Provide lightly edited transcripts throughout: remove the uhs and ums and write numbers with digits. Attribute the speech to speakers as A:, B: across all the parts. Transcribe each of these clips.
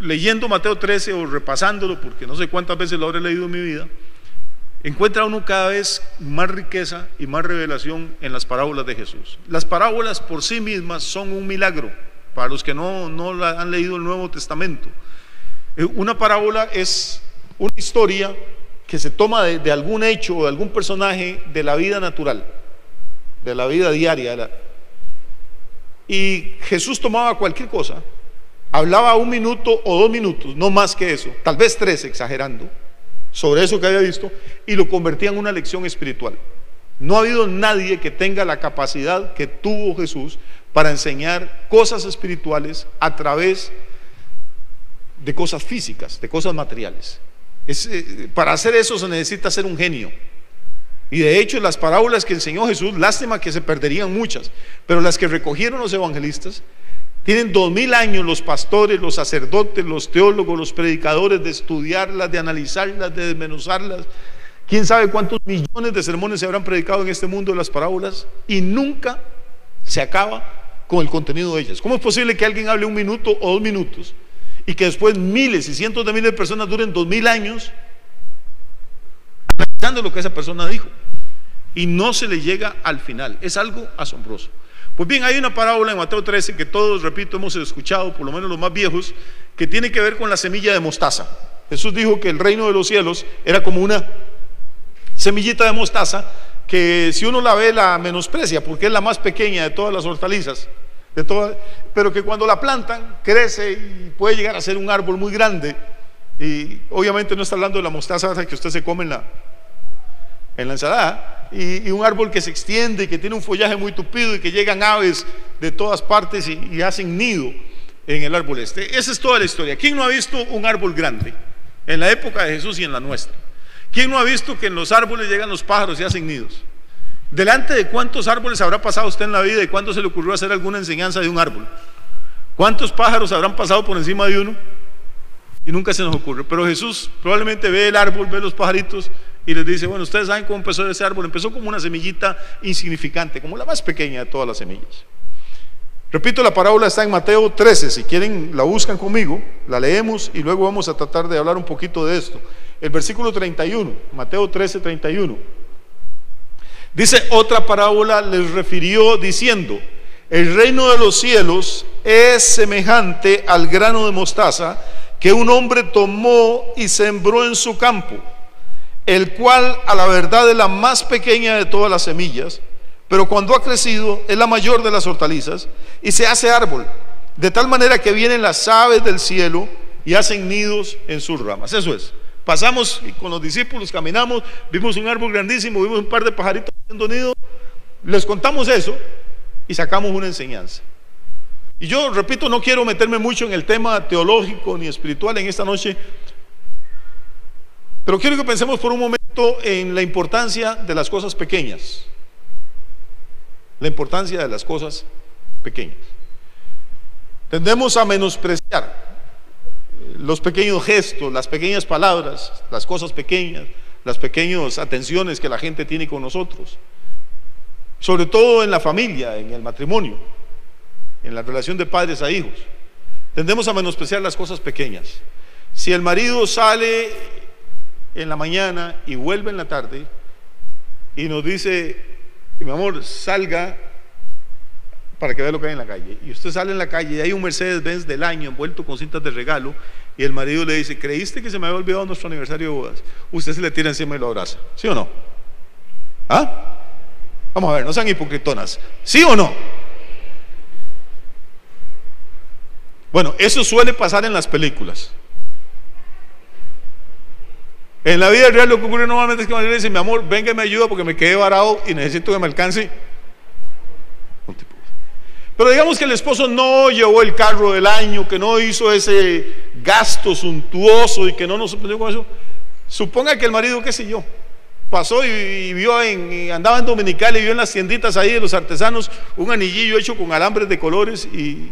A: leyendo Mateo 13 o repasándolo, porque no sé cuántas veces lo habré leído en mi vida, encuentra uno cada vez más riqueza y más revelación en las parábolas de Jesús. Las parábolas por sí mismas son un milagro para los que no han leído el Nuevo Testamento. Una parábola es una historia que se toma de algún hecho o de algún personaje de la vida natural, de la vida diaria, y Jesús tomaba cualquier cosa, hablaba 1 minuto o 2 minutos, no más que eso, tal vez 3 exagerando, sobre eso que había visto, y lo convertía en una lección espiritual. No ha habido nadie que tenga la capacidad que tuvo Jesús para enseñar cosas espirituales a través de cosas físicas, de cosas materiales. Para hacer eso se necesita ser un genio. Y de hecho las parábolas que enseñó Jesús, lástima que se perderían muchas, pero las que recogieron los evangelistas, tienen 2000 años los pastores, los sacerdotes, los teólogos, los predicadores de estudiarlas, de analizarlas, de desmenuzarlas. Quién sabe cuántos millones de sermones se habrán predicado en este mundo de las parábolas, y nunca se acaba con el contenido de ellas. ¿Cómo es posible que alguien hable 1 minuto o 2 minutos y que después miles y cientos de miles de personas duren 2000 años analizando lo que esa persona dijo y no se le llega al final? Es algo asombroso. Pues bien, hay una parábola en Mateo 13 que todos, repito, hemos escuchado, por lo menos los más viejos, que tiene que ver con la semilla de mostaza. Jesús dijo que el reino de los cielos era como una semillita de mostaza que si uno la ve la menosprecia porque es la más pequeña de todas las hortalizas, pero que cuando la plantan crece y puede llegar a ser un árbol muy grande. Y obviamente no está hablando de la mostaza que usted se come en la ensalada, y un árbol que se extiende y que tiene un follaje muy tupido y que llegan aves de todas partes y hacen nido en el árbol este. Esa es toda la historia. ¿Quién no ha visto un árbol grande en la época de Jesús y en la nuestra? ¿Quién no ha visto que en los árboles llegan los pájaros y hacen nidos? ¿Delante de cuántos árboles habrá pasado usted en la vida y cuándo se le ocurrió hacer alguna enseñanza de un árbol? ¿Cuántos pájaros habrán pasado por encima de uno? Y nunca se nos ocurre. Pero Jesús probablemente ve el árbol, ve los pajaritos y les dice: bueno, ustedes saben cómo empezó ese árbol. Empezó como una semillita insignificante, como la más pequeña de todas las semillas. Repito, la parábola está en Mateo 13. Si quieren la buscan conmigo, la leemos y luego vamos a tratar de hablar un poquito de esto. El versículo 31, Mateo 13, 31. Dice: otra parábola les refirió diciendo: el reino de los cielos es semejante al grano de mostaza que un hombre tomó y sembró en su campo, el cual a la verdad es la más pequeña de todas las semillas, pero cuando ha crecido es la mayor de las hortalizas y se hace árbol, de tal manera que vienen las aves del cielo y hacen nidos en sus ramas. Eso es. Pasamos y con los discípulos caminamos, vimos un árbol grandísimo, vimos un par de pajaritos haciendo nido, les contamos eso y sacamos una enseñanza. Y yo, repito, no quiero meterme mucho en el tema teológico ni espiritual en esta noche, pero quiero que pensemos por un momento en la importancia de las cosas pequeñas. La importancia de las cosas pequeñas. Tendemos a menospreciar los pequeños gestos, las pequeñas palabras, las cosas pequeñas, las pequeñas atenciones que la gente tiene con nosotros, sobre todo en la familia, en el matrimonio, en la relación de padres a hijos. Tendemos a menospreciar las cosas pequeñas. Si el marido sale en la mañana y vuelve en la tarde y nos dice: mi amor, salga para que vea lo que hay en la calle, y usted sale en la calle y hay un Mercedes-Benz del año envuelto con cintas de regalo, y el marido le dice: ¿creíste que se me había olvidado nuestro aniversario de bodas? Usted se le tira encima y lo abraza, ¿sí o no? ¿Ah? Vamos a ver, no sean hipocritonas, ¿sí o no? Bueno, eso suele pasar en las películas. En la vida real lo que ocurre normalmente es que el marido le dice: mi amor, venga y me ayuda porque me quedé varado y necesito que me alcance. Pero digamos que el esposo no llevó el carro del año, que no hizo ese gasto suntuoso y que no nos sorprendió con eso. Suponga que el marido, qué sé yo, pasó y vio andaba en Dominical y vio en las tienditas ahí de los artesanos un anillillo hecho con alambres de colores y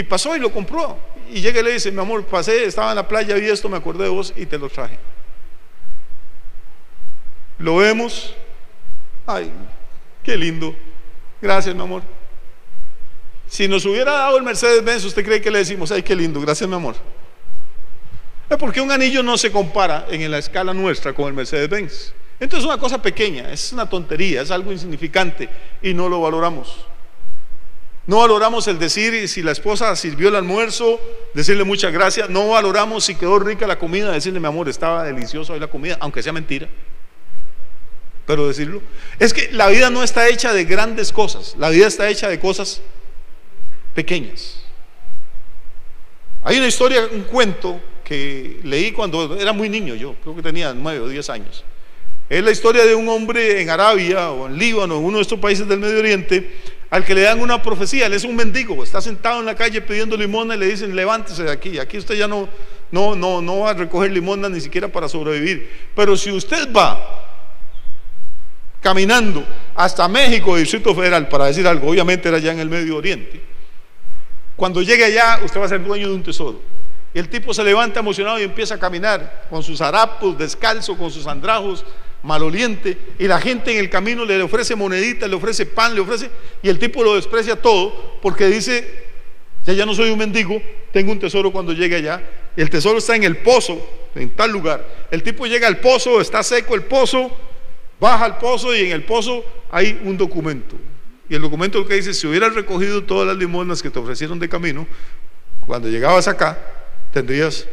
A: pasó y lo compró. Y llega y le dice: mi amor, pasé, estaba en la playa, vi esto, me acordé de vos y te lo traje. Lo vemos, ay, qué lindo, gracias mi amor. Si nos hubiera dado el Mercedes-Benz, ¿usted cree que le decimos, ay, qué lindo, gracias mi amor? Porque un anillo no se compara en la escala nuestra con el Mercedes-Benz. Entonces es una cosa pequeña, es una tontería, es algo insignificante y no lo valoramos. No valoramos el decir si la esposa sirvió el almuerzo, decirle muchas gracias. No valoramos si quedó rica la comida, decirle mi amor, estaba deliciosa hoy la comida, aunque sea mentira. Pero decirlo. Es que la vida no está hecha de grandes cosas, la vida está hecha de cosas pequeñas. Hay una historia, un cuento que leí cuando era muy niño, yo creo que tenía 9 o 10 años. Es la historia de un hombre en Arabia o en Líbano, en uno de estos países del Medio Oriente, al que le dan una profecía. Él es un mendigo, está sentado en la calle pidiendo limosna y le dicen, levántese de aquí, aquí usted ya no va a recoger limosna ni siquiera para sobrevivir. Pero si usted va caminando hasta México, Distrito Federal, para decir algo, obviamente era allá en el Medio Oriente, cuando llegue allá usted va a ser dueño de un tesoro. Y el tipo se levanta emocionado y empieza a caminar con sus harapos, descalzo, con sus andrajos, maloliente, y la gente en el camino le ofrece moneditas, le ofrece pan, y el tipo lo desprecia todo porque dice, ya no soy un mendigo, tengo un tesoro cuando llegue allá. Y el tesoro está en el pozo, en tal lugar. El tipo llega al pozo, está seco el pozo, baja al pozo y en el pozo hay un documento. Y el documento lo que dice, si hubieras recogido todas las limosnas que te ofrecieron de camino, cuando llegabas acá, tendrías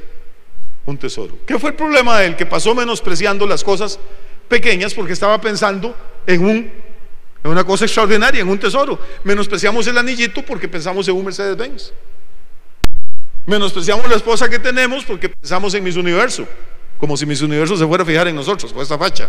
A: un tesoro. ¿Qué fue el problema de él? Que pasó menospreciando las cosas pequeñas porque estaba pensando en una cosa extraordinaria, en un tesoro. Menospreciamos el anillito porque pensamos en un Mercedes-Benz. Menospreciamos la esposa que tenemos porque pensamos en Miss Universo, como si Miss Universo se fuera a fijar en nosotros con esta facha.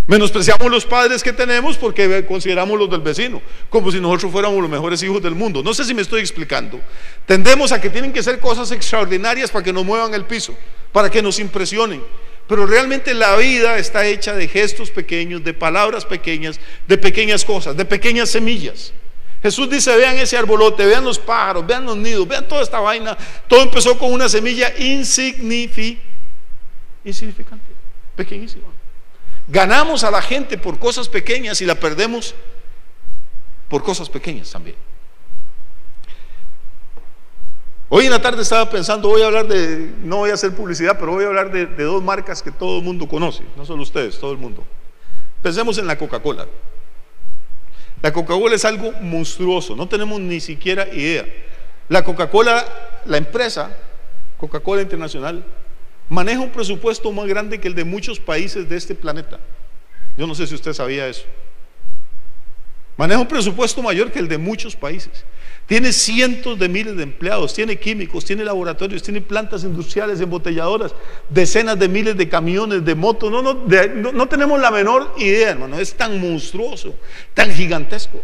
A: Menospreciamos los padres que tenemos porque consideramos los del vecino, como si nosotros fuéramos los mejores hijos del mundo. No sé si me estoy explicando. Tendemos a que tienen que ser cosas extraordinarias para que nos muevan el piso, para que nos impresionen. Pero realmente la vida está hecha de gestos pequeños, de palabras pequeñas, de pequeñas cosas, de pequeñas semillas. Jesús dice, vean ese arbolote, vean los pájaros, vean los nidos, vean toda esta vaina. Todo empezó con una semilla insignificante, pequeñísima. Ganamos a la gente por cosas pequeñas y la perdemos por cosas pequeñas también. Hoy en la tarde estaba pensando, voy a hablar no voy a hacer publicidad, pero voy a hablar de dos marcas que todo el mundo conoce, no solo ustedes, todo el mundo. Pensemos en la Coca-Cola. La Coca-Cola es algo monstruoso, no tenemos ni siquiera idea. La Coca-Cola, la empresa Coca-Cola Internacional, maneja un presupuesto más grande que el de muchos países de este planeta. Yo no sé si usted sabía eso. Maneja un presupuesto mayor que el de muchos países. Tiene cientos de miles de empleados, tiene químicos, tiene laboratorios, tiene plantas industriales, embotelladoras, decenas de miles de camiones, de motos. No tenemos la menor idea, hermano. Es tan monstruoso, tan gigantesco.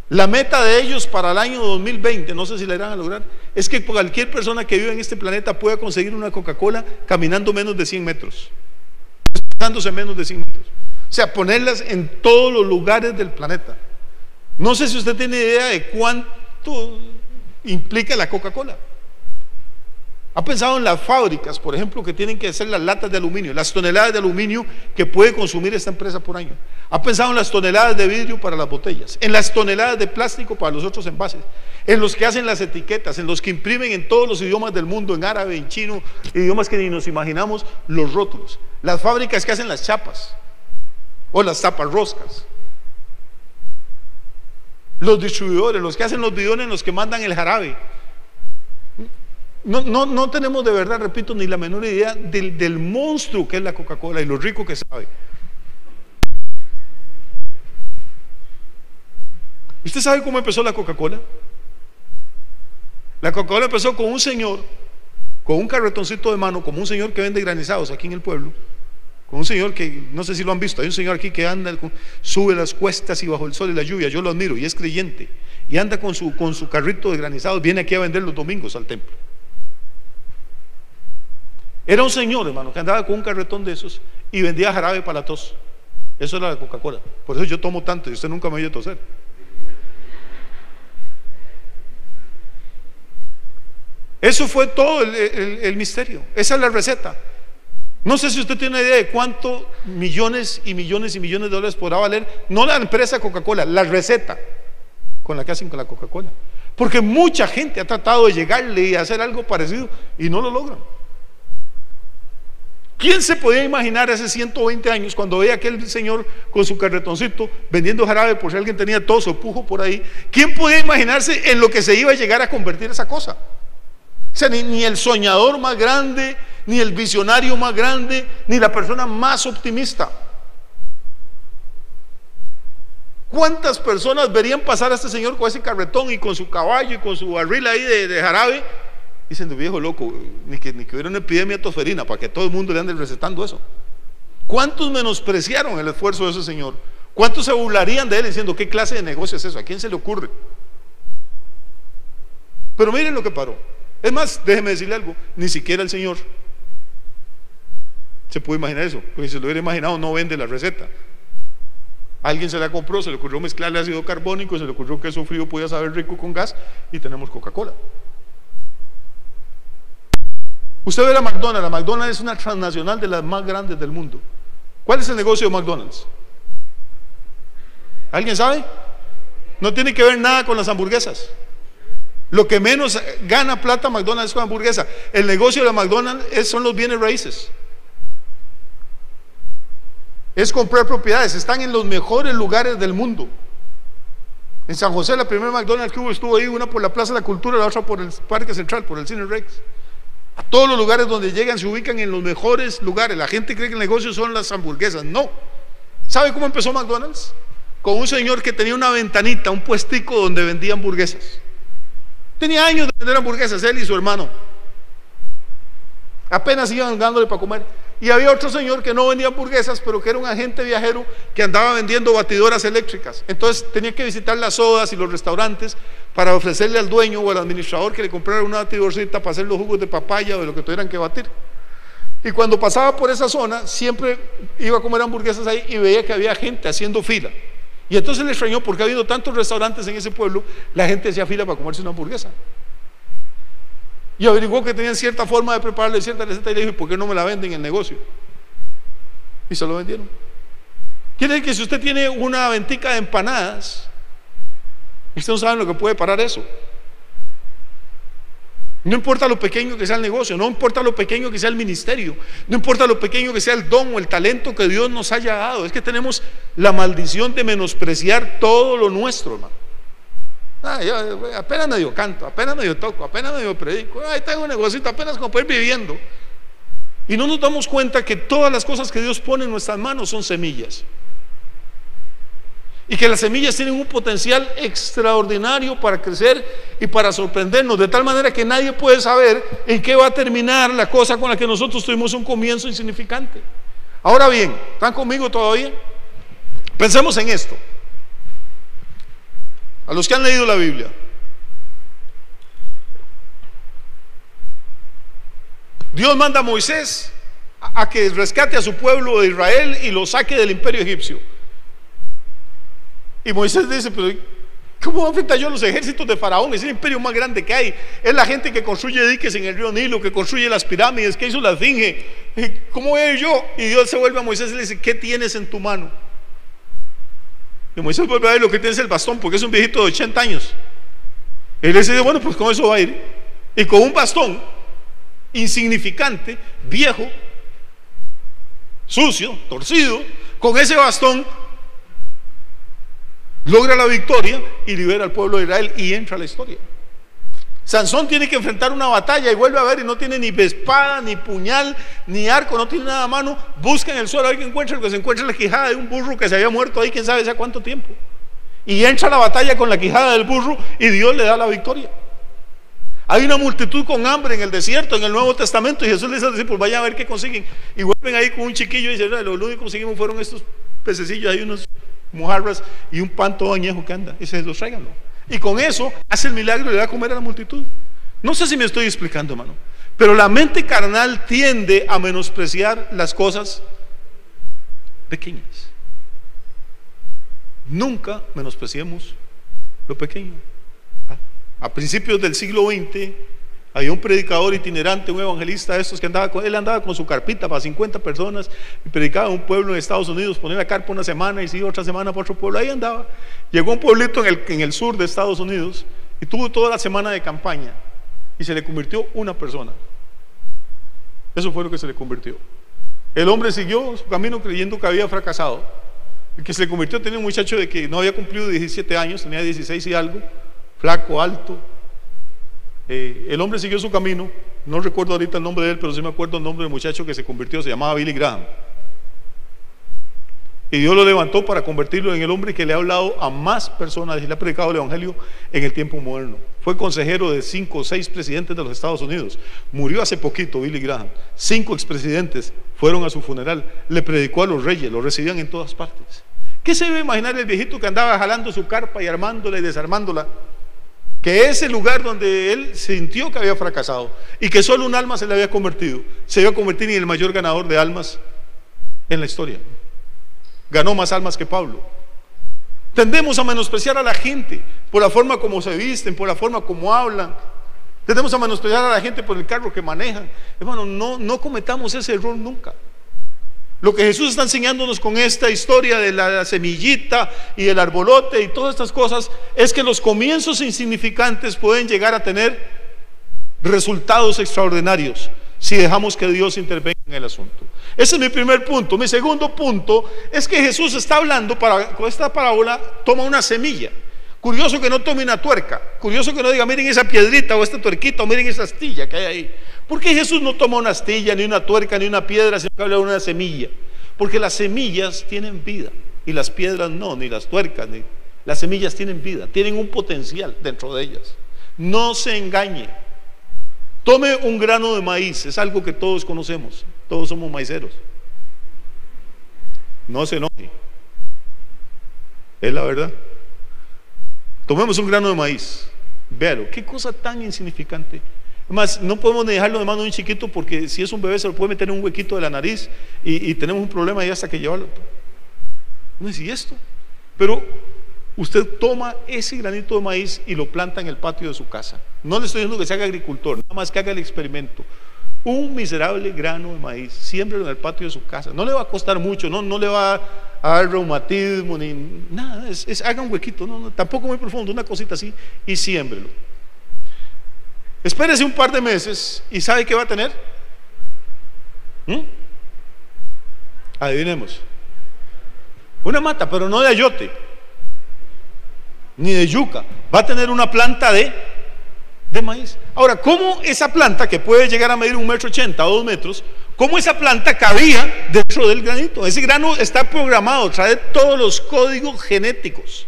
A: La meta de ellos para el año 2020, no sé si la irán a lograr, es que cualquier persona que viva en este planeta pueda conseguir una Coca-Cola caminando menos de 100 metros, desplazándose menos de 100 metros. O sea, ponerlas en todos los lugares del planeta. No sé si usted tiene idea de cuánto implica la Coca-Cola. ¿Ha pensado en las fábricas, por ejemplo, que tienen que hacer las latas de aluminio, las toneladas de aluminio que puede consumir esta empresa por año? ¿Ha pensado en las toneladas de vidrio para las botellas, en las toneladas de plástico para los otros envases, en los que hacen las etiquetas, en los que imprimen en todos los idiomas del mundo, en árabe, en chino, idiomas que ni nos imaginamos, los rótulos? Las fábricas que hacen las chapas o las taparroscas, los distribuidores, los que hacen los bidones, los que mandan el jarabe. No tenemos de verdad, repito, ni la menor idea del monstruo que es la Coca-Cola y lo rico que sabe. ¿Usted sabe cómo empezó la Coca-Cola? La Coca-Cola empezó con un señor, con un carretoncito de mano, como un señor que vende granizados aquí en el pueblo, con un señor que, no sé si lo han visto, hay un señor aquí que anda, sube las cuestas y bajo el sol y la lluvia, yo lo admiro y es creyente, y anda con su carrito de granizados, viene aquí a vender los domingos al templo. Era un señor, hermano, que andaba con un carretón de esos y vendía jarabe para la tos. Eso era la Coca-Cola. Por eso yo tomo tanto y usted nunca me oye toser. Eso fue todo el misterio. Esa es la receta. No sé si usted tiene una idea de cuánto millones y millones y millones de dólares podrá valer, no la empresa Coca-Cola, la receta con la que hacen con la Coca-Cola. Porque mucha gente ha tratado de llegarle y hacer algo parecido y no lo logran. ¿Quién se podía imaginar hace 120 años cuando veía a aquel señor con su carretoncito vendiendo jarabe por si alguien tenía tos o pujo por ahí? ¿Quién podía imaginarse en lo que se iba a llegar a convertir esa cosa? O sea, ni el soñador más grande, ni el visionario más grande, ni la persona más optimista. ¿Cuántas personas verían pasar a este señor con ese carretón y con su caballo y con su barril ahí de jarabe? Diciendo, viejo loco, ni que hubiera una epidemia de tosferina para que todo el mundo le ande recetando eso. ¿Cuántos menospreciaron el esfuerzo de ese señor? ¿Cuántos se burlarían de él diciendo, qué clase de negocio es eso? ¿A quién se le ocurre? Pero miren lo que paró. Es más, déjeme decirle algo, ni siquiera el señor se puede imaginar eso, porque si se lo hubiera imaginado no vende la receta. Alguien se la compró, se le ocurrió mezclarle ácido carbónico, se le ocurrió que eso frío podía saber rico con gas y tenemos Coca-Cola. Usted ve la McDonald's es una transnacional de las más grandes del mundo. ¿Cuál es el negocio de McDonald's? ¿Alguien sabe? No tiene que ver nada con las hamburguesas. Lo que menos gana plata McDonald's es con hamburguesa. El negocio de la McDonald's son los bienes raíces. Es comprar propiedades. Están en los mejores lugares del mundo. En San José la primera McDonald's que hubo estuvo ahí, una por la Plaza de la Cultura, la otra por el Parque Central, por el Cine Rex. A todos los lugares donde llegan se ubican en los mejores lugares. La gente cree que el negocio son las hamburguesas. No. ¿Sabe cómo empezó McDonald's? Con un señor que tenía una ventanita, un puestico donde vendía hamburguesas. Tenía años de vender hamburguesas, él y su hermano. Apenas iban dándole para comer. Y había otro señor que no vendía hamburguesas, pero que era un agente viajero que andaba vendiendo batidoras eléctricas. Entonces tenía que visitar las sodas y los restaurantes para ofrecerle al dueño o al administrador que le comprara una batidorcita para hacer los jugos de papaya o de lo que tuvieran que batir. Y cuando pasaba por esa zona, siempre iba a comer hamburguesas ahí y veía que había gente haciendo fila. Y entonces le extrañó, porque ha habido tantos restaurantes en ese pueblo, la gente hacía fila para comerse una hamburguesa. Y averiguó que tenían cierta forma de prepararle cierta receta y le dijo, ¿por qué no me la venden en el negocio? Y se lo vendieron. Quiere decir que si usted tiene una ventica de empanadas, usted no sabe lo que puede parar eso. No importa lo pequeño que sea el negocio, no importa lo pequeño que sea el ministerio, no importa lo pequeño que sea el don o el talento que Dios nos haya dado. Es que tenemos la maldición de menospreciar todo lo nuestro, hermano. Yo apenas medio canto, apenas medio toco, apenas medio predico, ahí tengo un negocito, apenas como para ir viviendo. Y no nos damos cuenta que todas las cosas que Dios pone en nuestras manos son semillas. Y que las semillas tienen un potencial extraordinario para crecer y para sorprendernos, de tal manera que nadie puede saber en qué va a terminar la cosa con la que nosotros tuvimos un comienzo insignificante. Ahora bien, ¿están conmigo todavía? Pensemos en esto. A los que han leído la Biblia, Dios manda a Moisés a que rescate a su pueblo de Israel y lo saque del imperio egipcio. Y Moisés dice, pero ¿cómo voy a enfrentar yo a los ejércitos de Faraón? Es el imperio más grande que hay. Es la gente que construye diques en el río Nilo, que construye las pirámides, que hizo la esfinge. ¿Cómo voy a ir yo? Y Dios se vuelve a Moisés y le dice, ¿qué tienes en tu mano? Y Moisés vuelve a ver, lo que tiene es el bastón, porque es un viejito de 80 años. Y él dice, bueno, pues con eso va a ir. Y con un bastón insignificante, viejo, sucio, torcido, con ese bastón logra la victoria y libera al pueblo de Israel y entra a la historia. Sansón tiene que enfrentar una batalla y vuelve a ver y no tiene ni espada, ni puñal, ni arco, no tiene nada a mano. Busca en el suelo a ver qué encuentra, lo que se encuentra es la quijada de un burro que se había muerto ahí quién sabe hace cuánto tiempo. Y entra a la batalla con la quijada del burro y Dios le da la victoria. Hay una multitud con hambre en el desierto, en el Nuevo Testamento, y Jesús le dice a los discípulos, vayan a ver qué consiguen. Y vuelven ahí con un chiquillo y dicen, lo único que conseguimos fueron estos pececillos, hay unos mojarras y un pan todo añejo que anda. Y se los tráiganlo. Y con eso hace el milagro y le da a comer a la multitud. No sé si me estoy explicando, hermano, pero la mente carnal tiende a menospreciar las cosas pequeñas. Nunca menospreciemos lo pequeño. A principios del siglo XX, Había un predicador itinerante, un evangelista de estos que él andaba con su carpita para 50 personas y predicaba en un pueblo en Estados Unidos, ponía la carpa una semana y se iba otra semana para otro pueblo, ahí andaba. Llegó a un pueblito en el sur de Estados Unidos y tuvo toda la semana de campaña y se le convirtió una persona. Eso fue lo que se le convirtió. El hombre siguió su camino creyendo que había fracasado. El que se le convirtió tenía un muchacho de que no había cumplido 17 años, tenía 16 y algo, flaco, alto. El hombre siguió su camino, no recuerdo ahorita el nombre de él, pero sí me acuerdo el nombre del muchacho que se convirtió, se llamaba Billy Graham. Y Dios lo levantó para convertirlo en el hombre que le ha hablado a más personas y le ha predicado el evangelio en el tiempo moderno. Fue consejero de 5 o 6 presidentes de los Estados Unidos. Murió hace poquito Billy Graham. 5 expresidentes fueron a su funeral. Le predicó a los reyes, lo recibían en todas partes. ¿Qué se debe imaginar el viejito que andaba jalando su carpa y armándola y desarmándola? Que ese lugar donde él sintió que había fracasado y que solo un alma se le había convertido, se iba a convertir en el mayor ganador de almas en la historia. Ganó más almas que Pablo. Tendemos a menospreciar a la gente por la forma como se visten, por la forma como hablan. Tendemos a menospreciar a la gente por el carro que manejan. Hermano, no cometamos ese error nunca. Lo que Jesús está enseñándonos con esta historia de la semillita y el arbolote y todas estas cosas es que los comienzos insignificantes pueden llegar a tener resultados extraordinarios si dejamos que Dios intervenga en el asunto. Ese es mi primer punto. Mi segundo punto es que Jesús está hablando, con esta parábola toma una semilla. Curioso que no tome una tuerca, curioso que no diga miren esa piedrita o esta tuerquita o miren esa astilla que hay ahí. ¿Por qué Jesús no toma una astilla, ni una tuerca, ni una piedra, sino que habla de una semilla? Porque las semillas tienen vida y las piedras no, ni las tuercas, ni las semillas tienen vida, tienen un potencial dentro de ellas. No se engañe. Tome un grano de maíz, es algo que todos conocemos, todos somos maiceros. No se enoje, es la verdad. Tomemos un grano de maíz, véalo, qué cosa tan insignificante. Además, no podemos dejarlo de mano de un chiquito porque si es un bebé se lo puede meter en un huequito de la nariz y tenemos un problema ahí hasta que llevarlo. No es y esto, pero usted toma ese granito de maíz y lo planta en el patio de su casa. No le estoy diciendo que se haga agricultor, nada más que haga el experimento. Un miserable grano de maíz, siémbrelo en el patio de su casa. No le va a costar mucho, no le va a dar reumatismo ni nada. Haga un huequito, tampoco muy profundo, una cosita así y siémbrelo. Espérese un par de meses y ¿sabe qué va a tener? Adivinemos. Una mata, pero no de ayote ni de yuca. Va a tener una planta de maíz. Ahora, ¿cómo esa planta que puede llegar a medir 1,80 m o 2 metros, cómo esa planta cabía dentro del granito? Ese grano está programado, trae todos los códigos genéticos.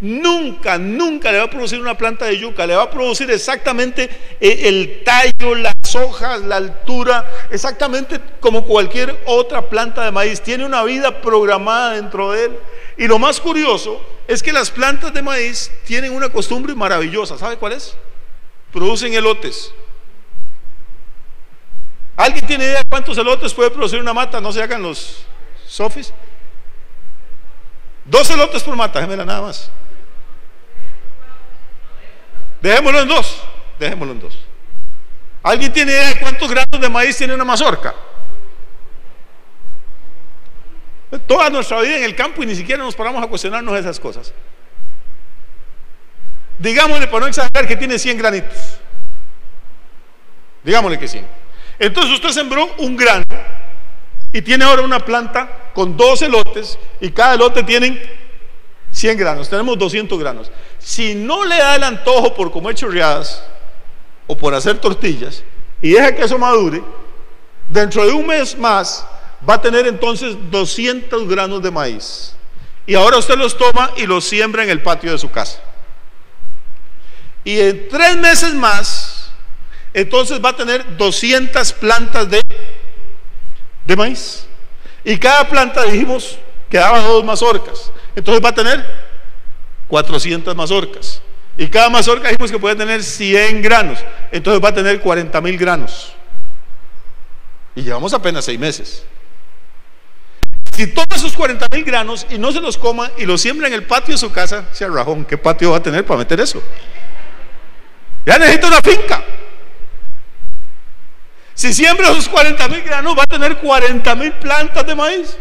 A: Nunca le va a producir una planta de yuca, le va a producir exactamente el tallo, las hojas, la altura, exactamente como cualquier otra planta de maíz. Tiene una vida programada dentro de él. Y lo más curioso es que las plantas de maíz tienen una costumbre maravillosa. ¿Sabe cuál es? Producen elotes. ¿Alguien tiene idea de cuántos elotes puede producir una mata? No se hagan los sofis. 2 elotes por mata, déjemela nada más. Dejémoslo en 2. Dejémoslo en 2. ¿Alguien tiene idea de cuántos granos de maíz tiene una mazorca? Toda nuestra vida en el campo y ni siquiera nos paramos a cuestionarnos esas cosas. Digámosle, para no exagerar, que tiene 100 granitos. Digámosle que 100. Entonces usted sembró un grano y tiene ahora una planta con 2 elotes y cada elote tiene 100 granos. Tenemos 200 granos. Si no le da el antojo por comer chorreadas o por hacer tortillas y deja que eso madure, dentro de un mes más va a tener entonces 200 granos de maíz. Y ahora usted los toma y los siembra en el patio de su casa. Y en 3 meses más, entonces va a tener 200 plantas de maíz. Y cada planta, dijimos, que daba 2 mazorcas. Entonces va a tener 400 mazorcas. Y cada mazorca dijimos que puede tener 100 granos. Entonces va a tener 40,000 granos. Y llevamos apenas 6 meses. Si toma esos 40,000 granos y no se los coma y los siembra en el patio de su casa, sea rajón, ¿qué patio va a tener para meter eso? Ya necesita una finca. Si siembra esos 40,000 granos, va a tener 40,000 plantas de maíz.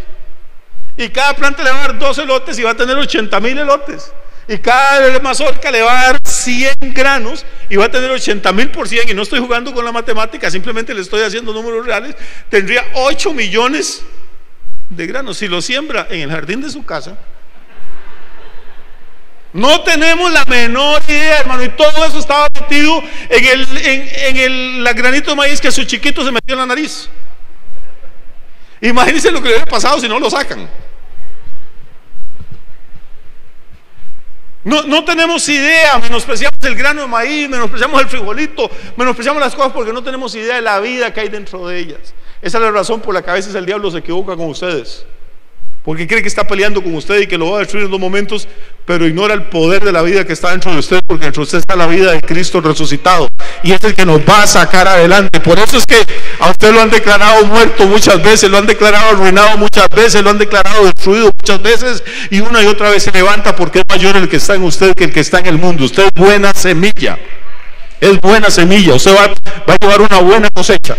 A: Y cada planta le va a dar 2 elotes y va a tener 80,000 elotes. Y cada mazorca le va a dar 100 granos y va a tener 80,000 por 100. Y no estoy jugando con la matemática, simplemente le estoy haciendo números reales. Tendría 8 millones de granos si lo siembra en el jardín de su casa. No tenemos la menor idea, hermano, y todo eso estaba metido en el granito de maíz que su chiquito se metió en la nariz. Imagínense lo que le hubiera pasado si no lo sacan. No tenemos idea, menospreciamos el grano de maíz, menospreciamos el frijolito, menospreciamos las cosas porque no tenemos idea de la vida que hay dentro de ellas. Esa es la razón por la que a veces el diablo se equivoca con ustedes. Porque cree que está peleando con usted y que lo va a destruir en 2 momentos, pero ignora el poder de la vida que está dentro de usted, porque dentro de usted está la vida de Cristo resucitado, y es el que nos va a sacar adelante. Por eso es que a usted lo han declarado muerto muchas veces, lo han declarado arruinado muchas veces, lo han declarado destruido muchas veces, y una y otra vez se levanta, porque es mayor el que está en usted que el que está en el mundo. Usted es buena semilla, es buena semilla, usted va a llevar una buena cosecha.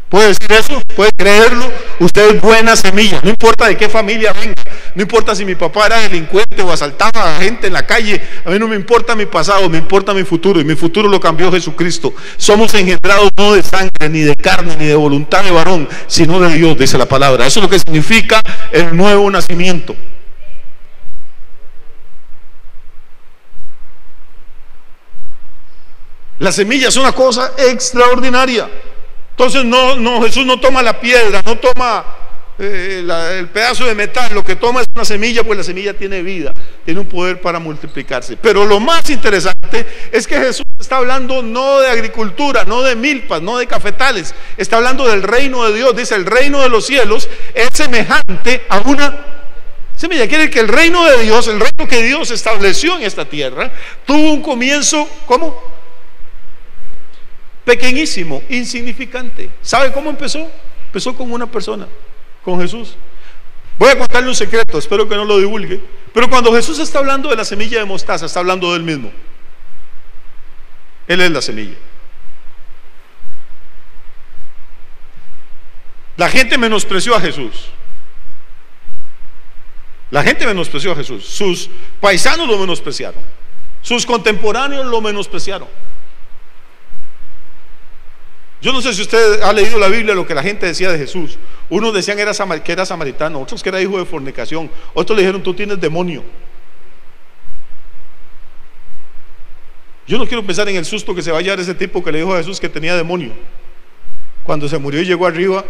A: ¿Puede decir eso? ¿Puede creerlo? Usted es buena semilla, no importa de qué familia venga, no importa si mi papá era delincuente o asaltaba a gente en la calle, a mí no me importa mi pasado, me importa mi futuro, y mi futuro lo cambió Jesucristo. Somos engendrados no de sangre, ni de carne, ni de voluntad de varón, sino de Dios, dice la palabra. Eso es lo que significa el nuevo nacimiento. La semilla es una cosa extraordinaria. Entonces Jesús no toma la piedra, no toma el pedazo de metal, lo que toma es una semilla, pues la semilla tiene vida, tiene un poder para multiplicarse. Pero lo más interesante es que Jesús está hablando no de agricultura, no de milpas, no de cafetales, está hablando del reino de Dios. Dice: el reino de los cielos es semejante a una semilla. Quiere que el reino de Dios, el reino que Dios estableció en esta tierra, tuvo un comienzo, ¿cómo? Pequeñísimo, insignificante. ¿Sabe cómo empezó? Empezó con una persona, con Jesús. Voy a contarle un secreto, espero que no lo divulgue, pero cuando Jesús está hablando de la semilla de mostaza, está hablando de él mismo. Él es la semilla. La gente menospreció a Jesús. La gente menospreció a Jesús. Sus paisanos lo menospreciaron. Sus contemporáneos lo menospreciaron. Yo no sé si usted ha leído la Biblia, lo que la gente decía de Jesús. Unos decían que era samaritano, otros que era hijo de fornicación, otros le dijeron: tú tienes demonio. Yo no quiero pensar en el susto que se va a llevar ese tipo que le dijo a Jesús que tenía demonio, cuando se murió y llegó arriba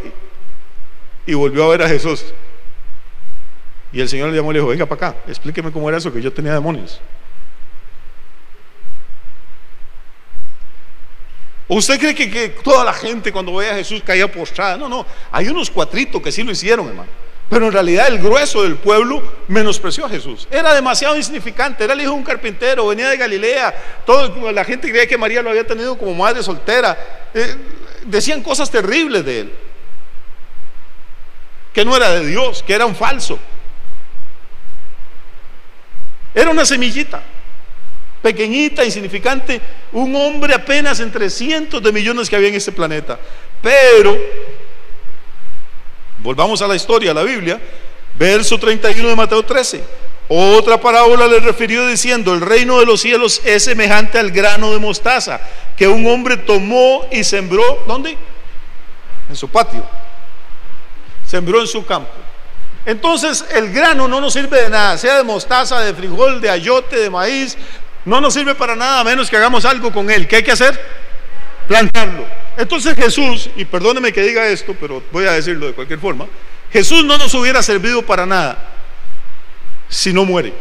A: y volvió a ver a Jesús. Y el Señor le llamó y le dijo: venga para acá, explíqueme cómo era eso, que yo tenía demonios. ¿Usted cree que toda la gente cuando veía a Jesús caía postrada? No, hay unos cuatritos que sí lo hicieron, hermano. Pero en realidad el grueso del pueblo menospreció a Jesús. Era demasiado insignificante, era el hijo de un carpintero, venía de Galilea. La gente creía que María lo había tenido como madre soltera. Decían cosas terribles de él, que no era de Dios, que era un falso. Era una semillita pequeñita, insignificante, un hombre apenas entre cientos de millones que había en este planeta. Pero volvamos a la historia, a la Biblia, verso 31 de Mateo 13. Otra parábola le refirió diciendo: el reino de los cielos es semejante al grano de mostaza que un hombre tomó y sembró. ¿Dónde? En su patio. Sembró en su campo. Entonces el grano no nos sirve de nada, sea de mostaza, de frijol, de ayote, de maíz. No nos sirve para nada, a menos que hagamos algo con él. ¿Qué hay que hacer? Plantarlo. Entonces Jesús, y perdóneme que diga esto, pero voy a decirlo de cualquier forma, Jesús no nos hubiera servido para nada si no muere.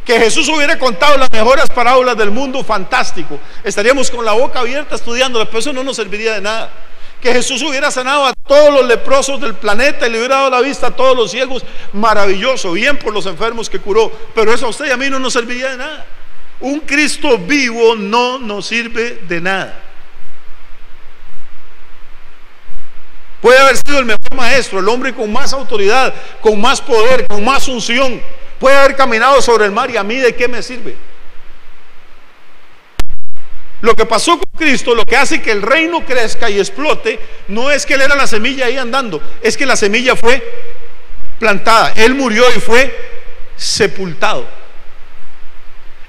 A: Que Jesús hubiera contado las mejores parábolas del mundo, fantástico, estaríamos con la boca abierta estudiándolas, pero eso no nos serviría de nada. Que Jesús hubiera sanado a todos los leprosos del planeta y le hubiera dado la vista a todos los ciegos, maravilloso, bien por los enfermos que curó, pero eso a usted y a mí no nos serviría de nada. Un Cristo vivo no nos sirve de nada. Puede haber sido el mejor maestro, el hombre con más autoridad, con más poder, con más unción, puede haber caminado sobre el mar, y a mí ¿de qué me sirve? Lo que pasó con Cristo, lo que hace que el reino crezca y explote, no es que Él era la semilla ahí andando, es que la semilla fue plantada. Él murió y fue sepultado.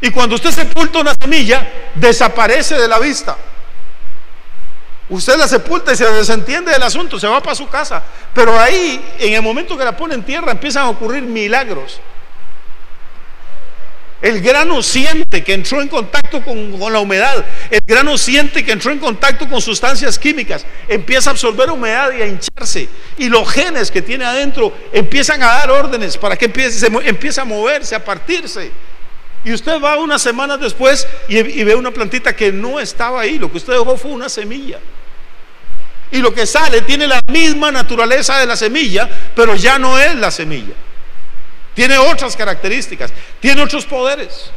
A: Y cuando usted sepulta una semilla, desaparece de la vista. Usted la sepulta y se desentiende del asunto, se va para su casa. Pero ahí, en el momento que la pone en tierra, empiezan a ocurrir milagros. El grano siente que entró en contacto con la humedad. El grano siente que entró en contacto con sustancias químicas. Empieza a absorber humedad y a hincharse. Y los genes que tiene adentro empiezan a dar órdenes para que empiece a moverse, a partirse. Y usted va unas semanas después y ve una plantita que no estaba ahí. Lo que usted dejó fue una semilla. Y lo que sale tiene la misma naturaleza de la semilla, pero ya no es la semilla. Tiene otras características, tiene otros poderes.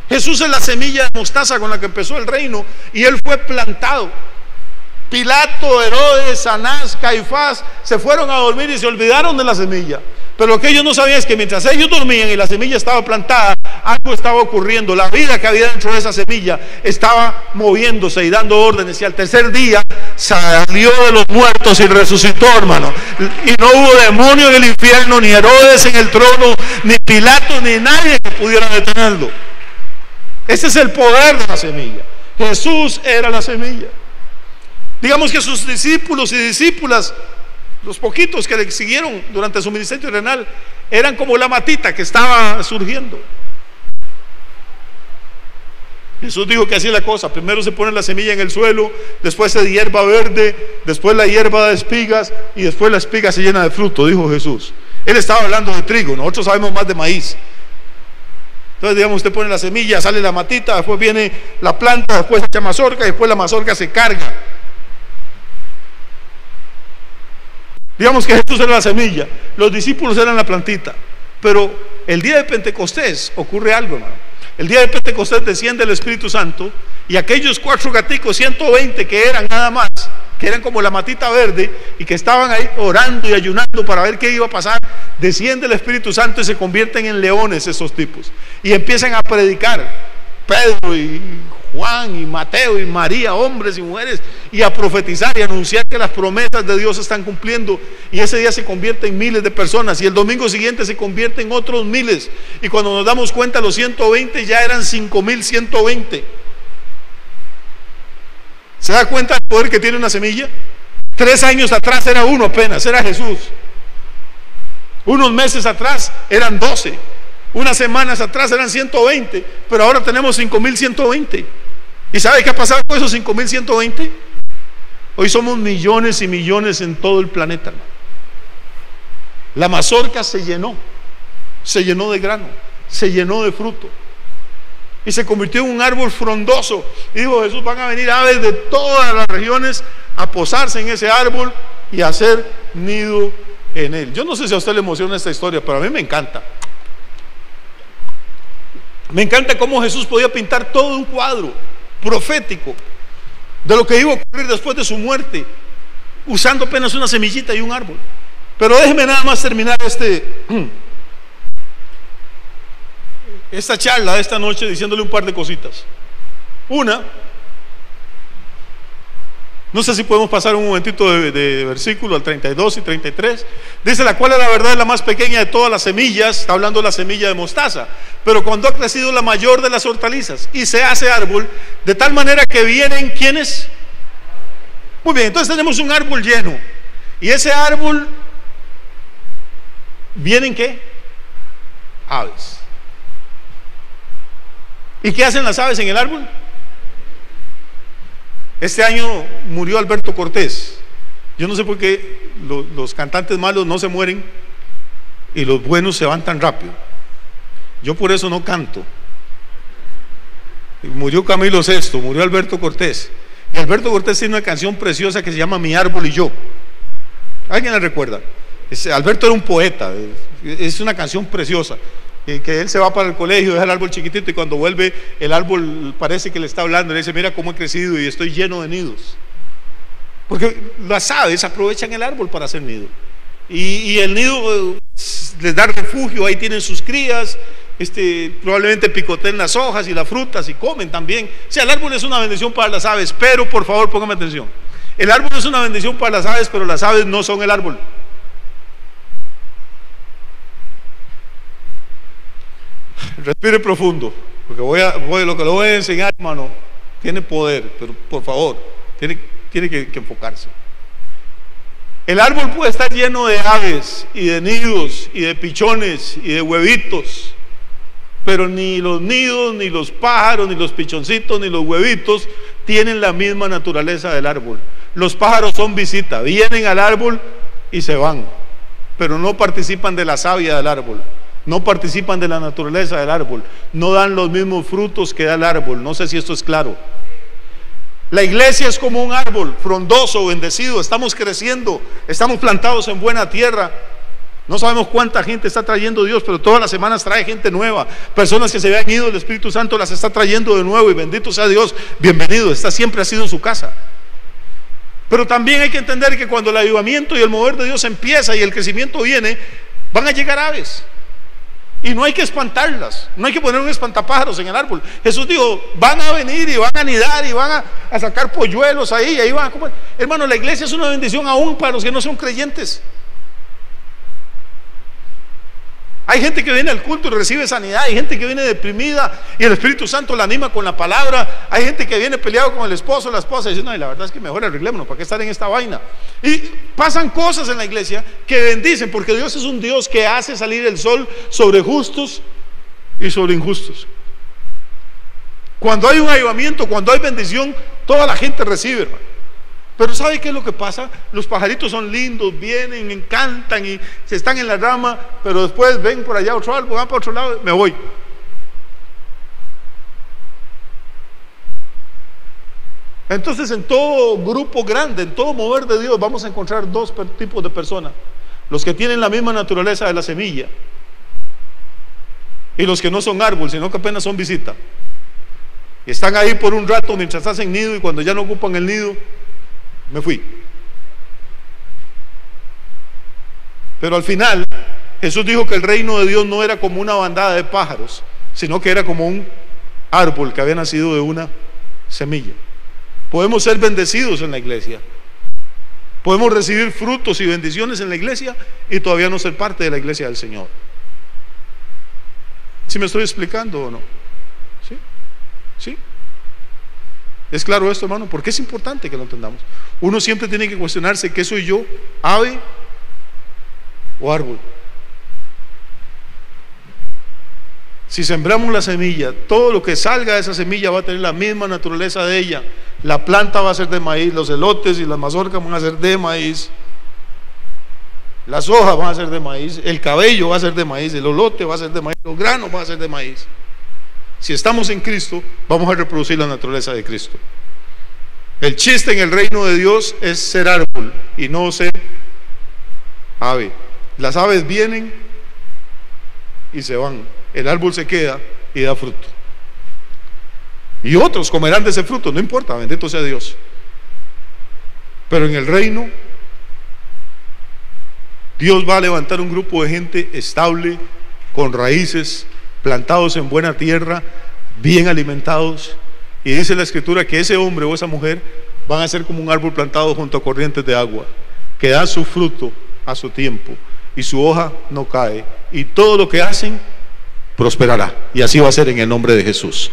A: Jesús es la semilla de mostaza con la que empezó el reino y Él fue plantado. Pilato, Herodes, Anás, Caifás se fueron a dormir y se olvidaron de la semilla. Pero lo que ellos no sabían es que mientras ellos dormían y la semilla estaba plantada, algo estaba ocurriendo. La vida que había dentro de esa semilla estaba moviéndose y dando órdenes. Y al tercer día salió de los muertos y resucitó, hermano. Y no hubo demonio en el infierno, ni Herodes en el trono, ni Pilato, ni nadie que pudiera detenerlo. Ese es el poder de la semilla. Jesús era la semilla. Digamos que sus discípulos y discípulas, los poquitos que le siguieron durante su ministerio terrenal, eran como la matita que estaba surgiendo. Jesús dijo que así es la cosa: primero se pone la semilla en el suelo, después se hierba verde, después la hierba de espigas y después la espiga se llena de fruto, dijo Jesús. Él estaba hablando de trigo, nosotros sabemos más de maíz. Entonces, digamos, usted pone la semilla, sale la matita, después viene la planta, después se echa mazorca y después la mazorca se carga. Digamos que Jesús era la semilla, los discípulos eran la plantita. Pero el día de Pentecostés ocurre algo, hermano. El día de Pentecostés desciende el Espíritu Santo y aquellos 4 gaticos, 120 que eran nada más, que eran como la matita verde y que estaban ahí orando y ayunando para ver qué iba a pasar, desciende el Espíritu Santo y se convierten en leones esos tipos y empiezan a predicar. Pedro y Juan y Mateo y María, hombres y mujeres, y a profetizar y anunciar que las promesas de Dios se están cumpliendo. Y ese día se convierte en miles de personas y el domingo siguiente se convierte en otros miles. Y cuando nos damos cuenta, los 120 ya eran 5,120. ¿Se da cuenta del poder que tiene una semilla? 3 años atrás era uno apenas, era Jesús. Unos meses atrás eran 12. Unas semanas atrás eran 120, pero ahora tenemos 5,120. ¿Y sabe qué ha pasado con esos 5,120? Hoy somos millones y millones en todo el planeta. La mazorca se llenó de grano, se llenó de fruto y se convirtió en un árbol frondoso. Y dijo Jesús: van a venir aves de todas las regiones a posarse en ese árbol y a hacer nido en él. Yo no sé si a usted le emociona esta historia, pero a mí me encanta. Me encanta cómo Jesús podía pintar todo un cuadro profético de lo que iba a ocurrir después de su muerte, usando apenas una semillita y un árbol. Pero déjeme nada más terminar esta charla de esta noche diciéndole un par de cositas. Una, no sé si podemos pasar un momentito de versículo al 32 y 33. Dice: la cual es la verdad, la más pequeña de todas las semillas. Está hablando de la semilla de mostaza. Pero cuando ha crecido, la mayor de las hortalizas, y se hace árbol, de tal manera que vienen, ¿quiénes? Muy bien, entonces tenemos un árbol lleno. Y ese árbol, ¿vienen qué? Aves. ¿Y qué hacen las aves en el árbol? Este año murió Alberto Cortés. Yo no sé por qué los cantantes malos no se mueren y los buenos se van tan rápido. Yo por eso no canto. Murió Camilo VI, murió Alberto Cortés. Y Alberto Cortés tiene una canción preciosa que se llama Mi árbol y yo. ¿Alguien la recuerda? Alberto era un poeta. Es una canción preciosa. Que él se va para el colegio, deja el árbol chiquitito y cuando vuelve el árbol parece que le está hablando, le dice: mira cómo he crecido y estoy lleno de nidos. Porque las aves aprovechan el árbol para hacer nido y el nido les da refugio, ahí tienen sus crías probablemente picoteen las hojas y las frutas y comen también. O sea, el árbol es una bendición para las aves, pero por favor póngame atención. El árbol es una bendición para las aves, pero las aves no son el árbol. Respire profundo, porque lo que le voy a enseñar, hermano, tiene poder, pero por favor, tiene que enfocarse. El árbol puede estar lleno de aves y de nidos y de pichones y de huevitos, pero ni los nidos, ni los pájaros, ni los pichoncitos, ni los huevitos tienen la misma naturaleza del árbol. Los pájaros son visita, vienen al árbol y se van, pero no participan de la savia del árbol, no participan de la naturaleza del árbol, no dan los mismos frutos que da el árbol. No sé si esto es claro. La iglesia es como un árbol frondoso, bendecido, estamos creciendo, estamos plantados en buena tierra. No sabemos cuánta gente está trayendo Dios, pero todas las semanas trae gente nueva. Personas que se habían ido, el Espíritu Santo las está trayendo de nuevo, y bendito sea Dios, bienvenido, esta siempre ha sido su casa. Pero también hay que entender que cuando el avivamiento y el mover de Dios empieza y el crecimiento viene, van a llegar aves. Y no hay que espantarlas, no hay que poner un espantapájaros en el árbol. Jesús dijo, van a venir y van a anidar y van a sacar polluelos ahí, y ahí van a comer. Hermano, la iglesia es una bendición aún para los que no son creyentes. Hay gente que viene al culto y recibe sanidad, hay gente que viene deprimida y el Espíritu Santo la anima con la palabra. Hay gente que viene peleado con el esposo o la esposa y dice, no, y la verdad es que mejor arreglémonos, ¿para qué estar en esta vaina? Y pasan cosas en la iglesia que bendicen, porque Dios es un Dios que hace salir el sol sobre justos y sobre injustos. Cuando hay un avivamiento, cuando hay bendición, toda la gente recibe, hermano. Pero ¿sabe qué es lo que pasa? Los pajaritos son lindos, vienen, encantan y se están en la rama, pero después ven por allá otro árbol, van para otro lado, me voy. Entonces, en todo grupo grande, en todo mover de Dios, vamos a encontrar dos tipos de personas: los que tienen la misma naturaleza de la semilla y los que no son árbol, sino que apenas son visita. Y están ahí por un rato mientras hacen nido, y cuando ya no ocupan el nido, me fui. Pero al final Jesús dijo que el reino de Dios no era como una bandada de pájaros, sino que era como un árbol que había nacido de una semilla. Podemos ser bendecidos en la iglesia, podemos recibir frutos y bendiciones en la iglesia y todavía no ser parte de la iglesia del Señor. ¿Sí me estoy explicando o no? ¿Sí? ¿Sí? ¿Es claro esto, hermano? Porque es importante que lo entendamos. Uno siempre tiene que cuestionarse: ¿qué soy yo? ¿Ave o árbol? Si sembramos la semilla, todo lo que salga de esa semilla va a tener la misma naturaleza de ella. La planta va a ser de maíz, los elotes y las mazorcas van a ser de maíz, las hojas van a ser de maíz, el cabello va a ser de maíz, el elote va a ser de maíz, los granos van a ser de maíz. Si estamos en Cristo, vamos a reproducir la naturaleza de Cristo. El chiste en el reino de Dios es ser árbol y no ser ave. Las aves vienen y se van, el árbol se queda y da fruto. Y otros comerán de ese fruto, no importa, bendito sea Dios. Pero en el reino, Dios va a levantar un grupo de gente estable, con raíces, plantados en buena tierra, bien alimentados. Y dice la Escritura que ese hombre o esa mujer van a ser como un árbol plantado junto a corrientes de agua, que da su fruto a su tiempo y su hoja no cae, y todo lo que hacen prosperará. Y así va a ser en el nombre de Jesús.